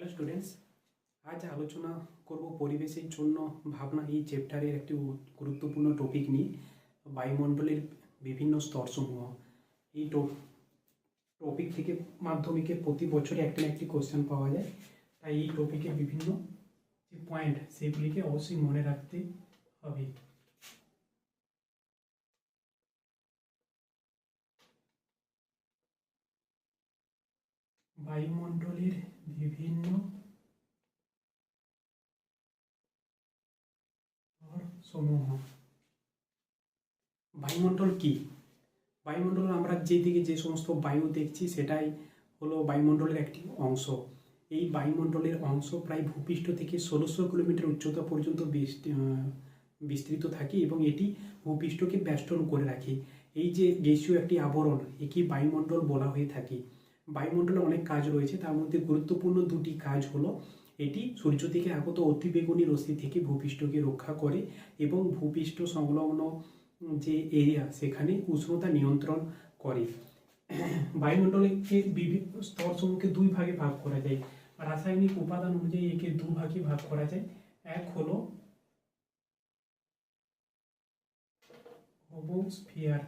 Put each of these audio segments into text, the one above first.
Hello students, আজ আলোচনা করব পরিবেশের জন্য ভাবনা এই চ্যাপ্টারের একটি গুরুত্বপূর্ণ টপিক নিয়ে বায়ুমণ্ডলের বিভিন্ন স্তরসমূহ। এই টপিক থেকে মাধ্যমিকে প্রতি বছরে একটা না একটি কোশ্চেন পাওয়া যায়, তাই এই টপিকের বিভিন্ন যে পয়েন্ট সেগুলিকে অবশ্যই মনে রাখতে হবে। বায়ুমণ্ডলের বিভিন্ন স্তরসমূহ। বায়ুমণ্ডল কি? বায়ুমণ্ডল আমরা যেদিকে যে সমস্ত বায়ু দেখছি সেটাই হলো বায়ুমণ্ডলের একটি অংশ। এই বায়ুমণ্ডলের অংশ প্রায় ভূপৃষ্ঠ থেকে 1600 কিলোমিটার উচ্চতা পর্যন্ত বিস্তৃত থাকে এবং এটি ভূপৃষ্ঠকে বেষ্টন করে রাখে। এই যে গ্যাসীয় একটি আবরণ, একে বায়ুমণ্ডল বলা হয়ে থাকে। বায়ুমণ্ডলে অনেক কাজ রয়েছে, তার মধ্যে গুরুত্বপূর্ণ দুটি কাজ হলো এটি সূর্য থেকে আগত অতিবেগুনি রশ্মি থেকে ভূপৃষ্ঠকে রক্ষা করে এবং ভূপৃষ্ঠ সংলগ্ন যে এরিয়া সেখানে উষ্ণতা নিয়ন্ত্রণ করে। বায়ুমণ্ডলকে বিভিন্ন স্তরসমূহকে দুই ভাগে ভাগ করা যায়। রাসায়নিক উপাদান অনুযায়ী একে দুভাগে ভাগ করা যায়। এক হলো হোমোস্ফিয়ার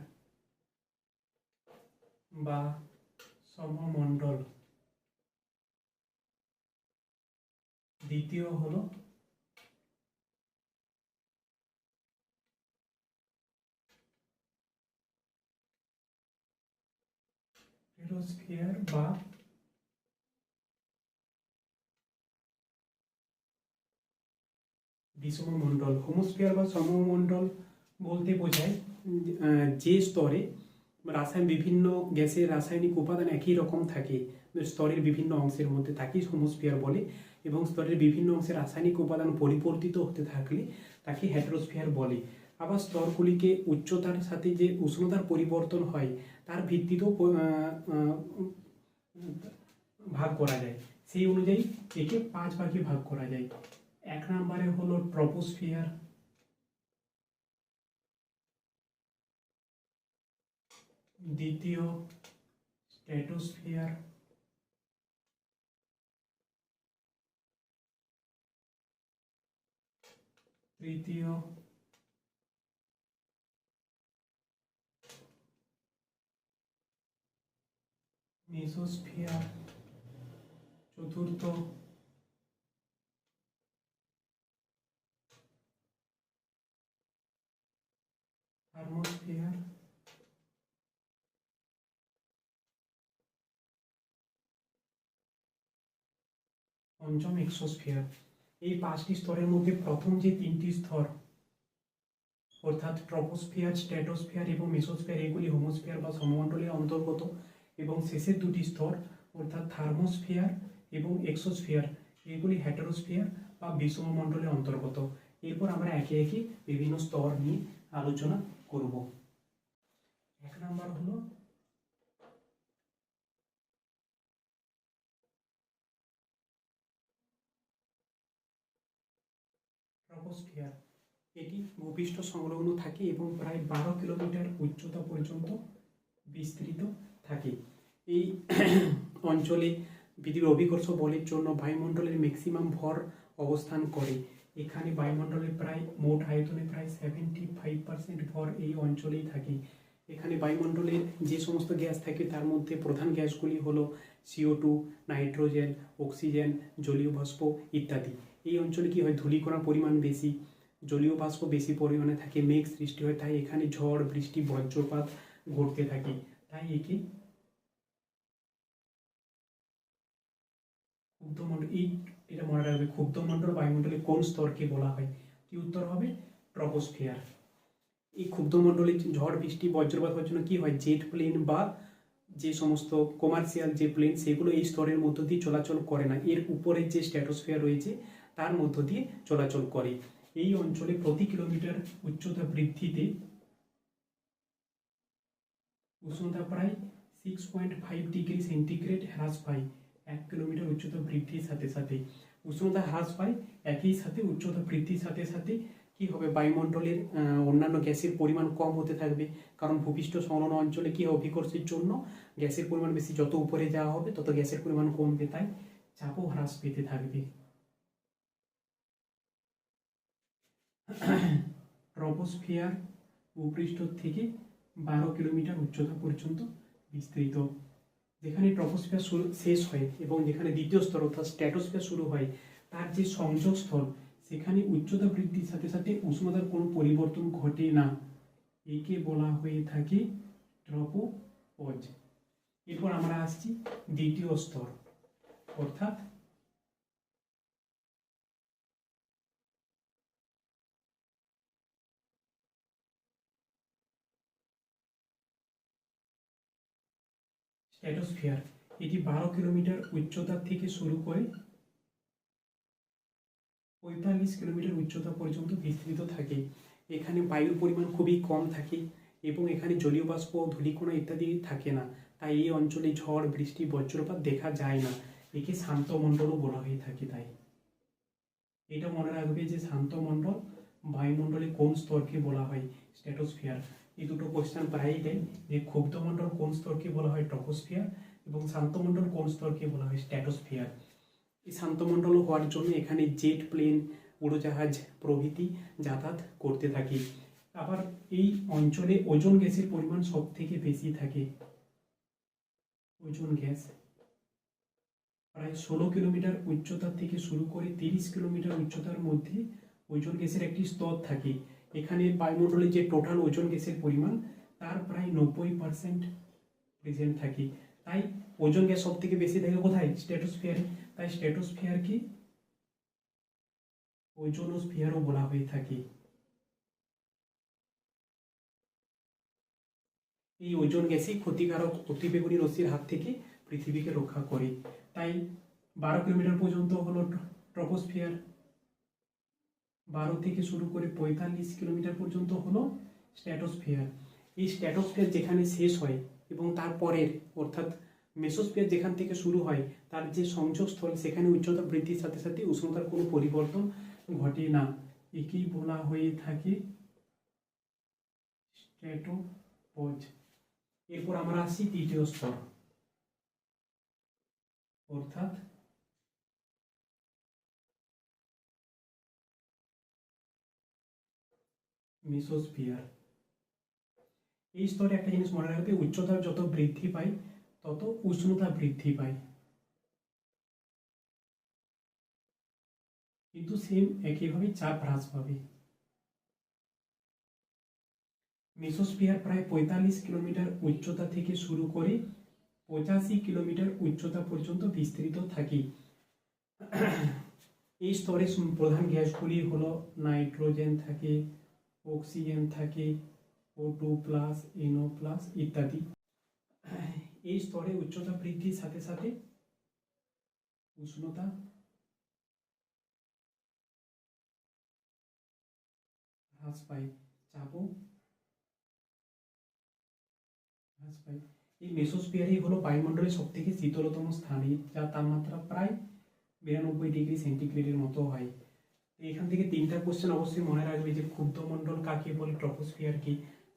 বা সমমণ্ডল, দ্বিতীয় হলো স্ফিয়ার বা বিষমমণ্ডল। হোমোস্ফিয়ার বা সমমণ্ডল বলতে বোঝায় যে স্তরে বিভিন্ন গ্যাসের রাসায়নিক উপাদান একই রকম থাকে, স্তরের বিভিন্ন অংশের মধ্যে তাকেই হোমোস্ফিয়ার বলে, এবং স্তরের বিভিন্ন অংশের রাসায়নিক উপাদান পরিবর্তিত হতে থাকলে তাকে হেটেরোস্ফিয়ার বলে। আবার স্তরগুলিকে উচ্চতার সাথে যে উষ্ণতার পরিবর্তন হয় তার ভিত্তিতেও ভাগ করা যায়। সেই অনুযায়ী একে 5 ভাগে ভাগ করা যায়। এক নম্বরে হলো ট্রপোস্ফিয়ার, দ্বিতীয় স্ট্র্যাটোস্ফিয়ার, তৃতীয় মেসোস্ফিয়ার, চতুর্থ থার্মোস্ফিয়ার, পঞ্চম এক্সোস্ফিয়ার। এই 5টি স্তরের মধ্যে প্রথম যে 3টি স্তর অর্থাৎ ট্রপোস্ফিয়ার, স্ট্র্যাটোস্ফিয়ার এবং মেসোস্ফিয়ার, এগুলি হোমোস্ফিয়ার বা সমমণ্ডলের অন্তর্গত, এবং শেষের দুটি স্তর অর্থাৎ থার্মোস্ফিয়ার এবং এক্সোস্ফিয়ার, এগুলি হেটেরোস্ফিয়ার বা বিষমমণ্ডলের অন্তর্গত। এরপর আমরা একে একে বিভিন্ন স্তর নিয়ে আলোচনা করব। এক নম্বর হলো ট্রপোস্ফিয়ার। এটি ভূপৃষ্ঠ সংলগ্ন থাকে এবং প্রায় 12 কিলোমিটার উচ্চতা পর্যন্ত বিস্তৃত থাকে। এই অঞ্চলে পৃথিবীর অভিকর্ষ বলের জন্য বায়ুমণ্ডলের ম্যাক্সিমাম ভর অবস্থান করে। এখানে বায়ুমণ্ডলের প্রায় মোট আয়তনে প্রায় 75% ভর এই অঞ্চলেই থাকে। এখানে বায়ুমণ্ডলের যে সমস্ত গ্যাস থাকে তার মধ্যে প্রধান গ্যাসগুলি হলো CO2, নাইট্রোজেন, অক্সিজেন, জলীয় বাষ্প ইত্যাদি। এই অঞ্চলে কি হয়, ধূলিকণার পরিমাণ বেশি, জলীয় বাষ্প বেশি পরিমাণে থাকে, মেঘ সৃষ্টি হয়, তাই এখানে ঝড়, বৃষ্টি, বজ্রপাত ঘটতে থাকে। তাই একে ক্ষুব্ধমণ্ডল, এটা মনে রাখবে, ক্ষুব্ধমণ্ডল বায়ুমণ্ডলে কোন স্তরকে বলা হয়? কি উত্তর হবে? ট্রপোস্ফিয়ার। এই ক্ষুব্ধমণ্ডলে ঝড়, বৃষ্টি, বজ্রপাত হওয়ার জন্য কি হয়, জেট প্লেন বা যে সমস্ত কমার্শিয়াল যে প্লেন সেগুলো এই স্তরের মধ্য দিয়ে চলাচল করে না, এর উপরে যে স্ট্র্যাটোস্ফিয়ার রয়েছে তার মধ্য দিয়ে চলাচল করে। এই অঞ্চলে প্রতি কিলোমিটার উচ্চতা বৃদ্ধিতে উষ্ণতা প্রায় 6.5 ডিগ্রি সেন্টিগ্রেড হ্রাস পায়। 1 কিলোমিটার উচ্চতা বৃদ্ধির সাথে সাথে উষ্ণতা হ্রাস পায়, একই সাথে উচ্চতা বৃদ্ধির সাথে সাথে কি হবে, বায়ুমণ্ডলের অন্যান্য গ্যাসের পরিমাণ কম হতে থাকবে, কারণ ভূপৃষ্ঠ সংলগ্ন অঞ্চলে কি অভিকর্ষের জন্য গ্যাসের পরিমাণ বেশি, যত উপরে যাওয়া হবে তত গ্যাসের পরিমাণ কমবে, তাই চাপও হ্রাস পেতে থাকবে। ট্রপোস্ফিয়ার ভূপৃষ্ঠ থেকে 12 কিলোমিটার উচ্চতা পর্যন্ত বিস্তৃত। যেখানে ট্রপোস্ফিয়ার শুরু শেষ হয় এবং যেখানে দ্বিতীয় স্তর অর্থাৎ স্ট্র্যাটোস্ফিয়ার শুরু হয়, তার যে সংযোগ স্থল সেখানে উচ্চতা বৃদ্ধির সাথে সাথে উষ্ণতার কোনো পরিবর্তন ঘটে না, একে বলা হয়ে থাকে ট্রপোপজ। এরপর আমরা আসছি দ্বিতীয় স্তর অর্থাৎ স্ট্র্যাটোস্ফিয়ার। এটি 12 কিলোমিটার উচ্চতা থেকে শুরু করে 45 কিলোমিটার উচ্চতা পর্যন্ত বিস্তৃত থাকে। এখানে বায়ুর পরিমাণ খুবই কম থাকে এবং এখানে জলীয় বাষ্প, ধূলিকণা ইত্যাদি থাকে না, তাই এই অঞ্চলে ঝড়, বৃষ্টি, বজ্রপাত দেখা যায় না। একে শান্ত মণ্ডলও বলা হয়ে থাকে। তাই এটা মনে রাখবে যে শান্ত মণ্ডল বায়ুমণ্ডলে কোন স্তরকে বলা হয়, স্ট্র্যাটোস্ফিয়ার। এই দুটো কোয়েশ্চেন প্রায়ই দেয় যে ক্ষুব্ধ মণ্ডল কোন স্তরকে বলা হয়, ট্রপোস্ফিয়ার, এবং শান্ত মণ্ডল কোন স্তরকে বলা হয়, স্ট্র্যাটোস্ফিয়ার। এই শান্তমণ্ডল হওয়ার জন্য এখানে জেট প্লেন, উড়োজাহাজ প্রভৃতি যাতায়াত করতে থাকে। আবার এই অঞ্চলে ওজোন গ্যাসের পরিমাণ সব থেকে বেশি থাকে। ওজোন গ্যাস প্রায় 16 কিলোমিটার উচ্চতা থেকে শুরু করে 30 কিলোমিটার উচ্চতার মধ্যে ওজোন গ্যাসের একটি স্তর থাকে। এখানে বায়ুমণ্ডলে যে টোটাল ওজোন গ্যাসের পরিমাণ তার প্রায় 90% প্রেজেন্ট থাকে। তাই ওজোন গ্যাস সব থেকে বেশি থাকে কোথায়, স্ট্র্যাটোস্ফিয়ারে। তাই স্ট্র্যাটোস্ফিয়ারকে ওজোনোস্ফিয়ারও বলা হয়ে থাকে। এই ওজোন গ্যাসই ক্ষতিকারক অতিবেগুনি রশ্মির হাত থেকে পৃথিবীকে রক্ষা করে। তাই 12 কিলোমিটার পর্যন্ত হলো ট্রপোস্ফিয়ার, 12 থেকে শুরু করে 45 কিলোমিটার পর্যন্ত হলো স্ট্র্যাটোস্ফিয়ার। এই স্ট্র্যাটোস্ফিয়ার যেখানে শেষ হয় এবং তারপরের অর্থাৎ মেসোস্ফিয়ার যেখান থেকে শুরু হয়, তার যে সংযোগস্থল সেখানে উচ্চতা বৃদ্ধির সাথে সাথে উষ্ণতার কোনো পরিবর্তন ঘটে না, একেই বলা হয়ে থাকে স্ট্র্যাটোপজ। এরপর আমরা আসছি তৃতীয় স্তর অর্থাৎ মেসোস্ফিয়ার। এই স্তরে একটা জিনিস মনে রাখবে, উচ্চতা যত বৃদ্ধি পায় তত উষ্ণতা বৃদ্ধি পায়, কিন্তু সেম একইভাবে চাপ হ্রাস পাবে। মেসোস্ফিয়ার প্রায় 45 কিলোমিটার উচ্চতা থেকে শুরু করে 85 কিলোমিটার উচ্চতা পর্যন্ত বিস্তৃত থাকে। এই স্তরে প্রধান গ্যাসগুলি হলো নাইট্রোজেন থাকে, অক্সিজেন থাকে, O2+, NO+ ইত্যাদি। এই স্তরে উচ্চতা বৃদ্ধির সাথে সাথে উষ্ণতা হ্রাস পায়, চাপও হ্রাস পায়। এই মেসোস্ফিয়ারই হলো বায়ুমণ্ডলের সব থেকে শীতলতম স্থান, যার তাপমাত্রা প্রায় 92 ডিগ্রি সেন্টিগ্রেডের মতো হয়। এখান থেকে 3টা কোশ্চেন অবশ্যই মনে রাখবে যে ক্ষুব্ধ মণ্ডল কাকে বলে, ট্রপোস্ফিয়ার কি,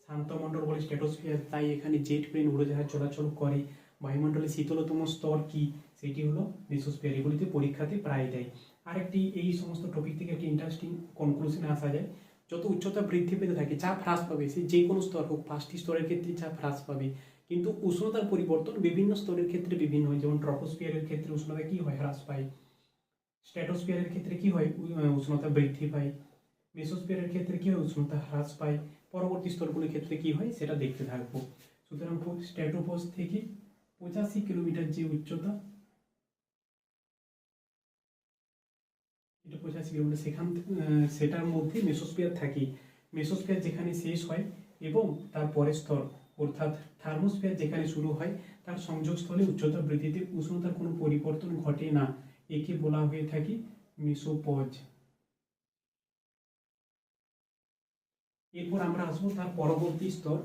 শান্ত মণ্ডল বলে স্ট্র্যাটোস্ফিয়ার। তাই এখানে জেট প্লেন, উড়োজাহাজ চলাচল করে। বায়ুমণ্ডলের শীতলতম স্তর কি, সেটি হলো মেসোস্ফিয়ার। এগুলিতে পরীক্ষাতে প্রায় দেয়। আরেকটি এই সমস্ত টপিক থেকে একটি ইন্টারেস্টিং কনক্লুশনে আসা যায়, যত উচ্চতা বৃদ্ধি পেতে থাকে চাপ হ্রাস পাবে, সে যে কোনো স্তর হোক, 5টি স্তরের ক্ষেত্রে চাপ হ্রাস পাবে, কিন্তু উষ্ণতার পরিবর্তন বিভিন্ন স্তরের ক্ষেত্রে বিভিন্ন হয়। যেমন ট্রপোস্ফিয়ারের ক্ষেত্রে উষ্ণতা কি হয়, হ্রাস পায়। স্ট্র্যাটোস্ফিয়ারের ক্ষেত্রে কি হয়, উষ্ণতা বৃদ্ধি পায়। মেসোস্ফিয়ারের ক্ষেত্রে কি হয়, উষ্ণতা হ্রাস পায়। পরবর্তী স্তরগুলির ক্ষেত্রে কি হয় সেটা দেখতে থাকবো। সুতরাং স্ট্র্যাটোপজ থেকে 85 কিলোমিটার যে উচ্চতা, এটা 85 কিলোমিটার, সেটার মধ্যে মেসোস্ফিয়ার থাকে। মেসোস্ফিয়ার যেখানে শেষ হয় এবং তার পরের স্তর অর্থাৎ থার্মোস্ফিয়ার যেখানে শুরু হয়, তার সংযোগস্থলে উচ্চতা বৃদ্ধিতে উষ্ণতার কোনো পরিবর্তন ঘটে না, একে বলা হয়ে থাকে মেসোপজ। এরপর আমরা আসবো তার পরবর্তী স্তর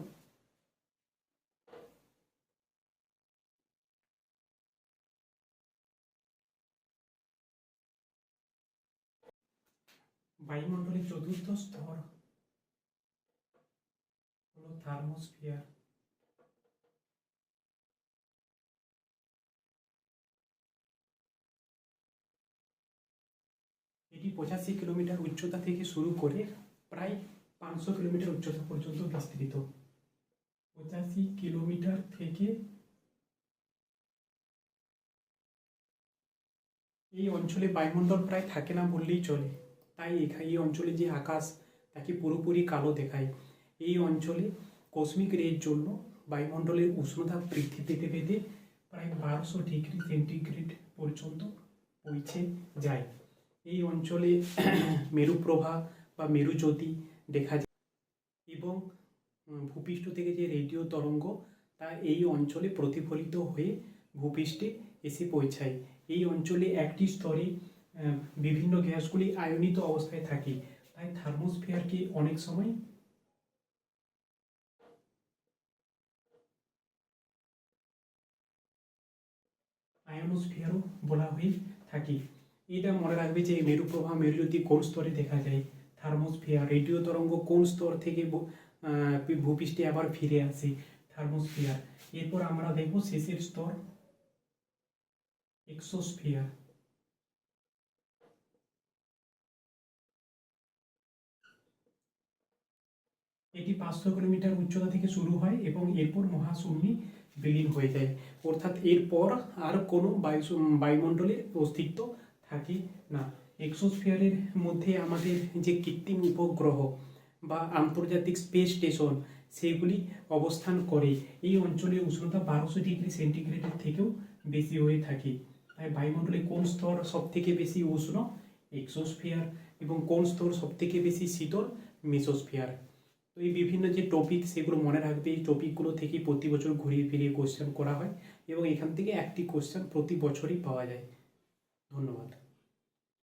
বায়ুমণ্ডলের চতুর্থ স্তর হলো থার্মোস্ফিয়ার। এটি 85 কিলোমিটার উচ্চতা থেকে শুরু করে প্রায় 500 কিলোমিটার উচ্চতা পর্যন্ত বিস্তৃত। 85 কিলোমিটার থেকে এই অঞ্চলে বায়ুমণ্ডল প্রায় থাকে না বললেই চলে, তাই এই অঞ্চলে যে আকাশ তাকে পুরোপুরি কালো দেখায়। এই অঞ্চলে কসমিক রের জন্য বায়ুমণ্ডলের উষ্ণতা বৃদ্ধি পেতে পেতে প্রায় 1200 ডিগ্রি সেন্টিগ্রেড পর্যন্ত পৌঁছে যায়। এই অঞ্চলে মেরুপ্রভা বা মেরুজ্যোতি দেখা যায় এবং ভূপৃষ্ঠ থেকে যে রেডিও তরঙ্গ তা এই অঞ্চলে প্রতিফলিত হয়ে ভূপৃষ্ঠে এসে পৌঁছায়। এই অঞ্চলে একটি স্তরে বিভিন্ন গ্যাসগুলি আয়নিত অবস্থায় থাকে, তাই থার্মোস্ফিয়ারকে অনেক সময় আয়নোস্ফিয়ারও বলা হয়ে থাকে। এটা মনে রাখবে যে মেরুপ্রভা মেরুজ্যোতি কোন স্তরে দেখা যায়, থার্মোস্ফিয়ার রেডিও তরঙ্গ কোন স্তর থেকে ভূপৃষ্ঠে আবার ফিরে আসে, থার্মোস্ফিয়ার। এরপর আমরা দেখব শেষের স্তর এক্সোস্ফিয়ার। এটি 500 কিলোমিটার উচ্চতা থেকে শুরু হয় এবং এরপর মহাশূন্যে বিলীন হয়ে যায়, অর্থাৎ এরপর আর কোনো বায়ুমণ্ডলের অস্তিত্ব থাকে না। এক্সোস্ফিয়ারের মধ্যে আমাদের যে কৃত্রিম উপগ্রহ বা আন্তর্জাতিক স্পেস স্টেশন সেগুলি অবস্থান করে। এই অঞ্চলে উষ্ণতা 1200 ডিগ্রি সেন্টিগ্রেডের থেকেও বেশি হয়ে থাকে। তাই বায়ুমণ্ডলে কোন স্তর সব থেকে বেশি উষ্ণ, এক্সোস্ফিয়ার, এবং কোন স্তর সব থেকে বেশি শীতল, মেসোস্ফিয়ার। তো এই বিভিন্ন যে টপিক সেগুলো মনে রাখবে, এই টপিকগুলো থেকেই প্রতি বছর ঘুরিয়ে ফিরিয়ে কোশ্চেন করা হয় এবং এখান থেকে একটি কোশ্চেন প্রতি বছরই পাওয়া যায়। ধন্যবাদ।